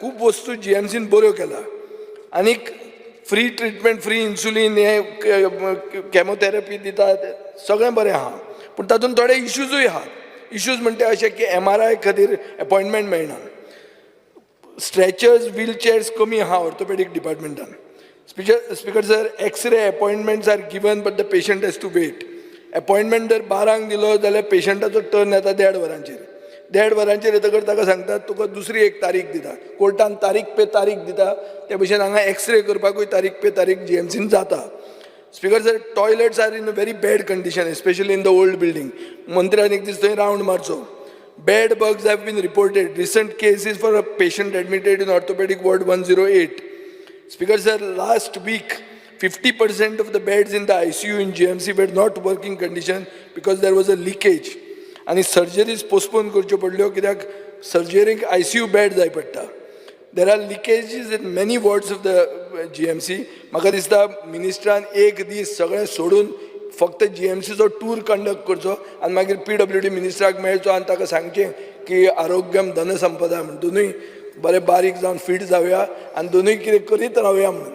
खूब वस्तू GMCन बऱ्यो केला आनीक फ्री ट्रिटमेंट फ्री इन्सुलीन हे कॅमोथेरपी दितात सगळें बरें आहा पूण तातूंत थोडे इश्यूजूय आहात इश्यूज म्हणटे अशे की MRI खातीर अपॉयंटमेंट मेळना स्ट्रेचर्स व्हीलचेअर्स कमी आहा ऑर्थोपेडीक डिपार्टमेंटान speaker sir X-ray appointments are given but the patient has to wait appointment जर 12 दिलो जाल्यार पेशंटाचो टर्न येता 1.5 वरांचेर 1.5 वरांचेर येतकर ताका सांगतात तुका दुसरी एक तारीख दिता कोर्टान तारीख पे तारीख दिता त्या भशेन हांगा एक्सरे करपाकूय तारीख पे तारीख GMCन जाता speaker sir toilets are in a very bad condition specially in the old building मंत्र्यान एक दीस थंय round मारचो bed bugs have been reported recent cases for a patient admitted in orthopedic ward 108 speaker sir last week 50% of the beds in the ICU in GMC were not working condition because there was a leakage and surgeries postponed करच्यो पडल्यो कित्याक सर्जरीक ICU bed जाय पडटा there are leakages in many wards of the GMC म्हाका दिसता मिनिस्ट्रान एक दीस सगळें सोडून फक्त GMCचो टूर कंडक्ट करचो आनी मागीर PWD मिनिस्टराक मेळचो आनी ताका सांगचें की आरोग्यम धनसंपदा म्हणून दोनूय बरे बारीक जावन फीट जावया आनी दोनूय कितें करीत रावया म्हणून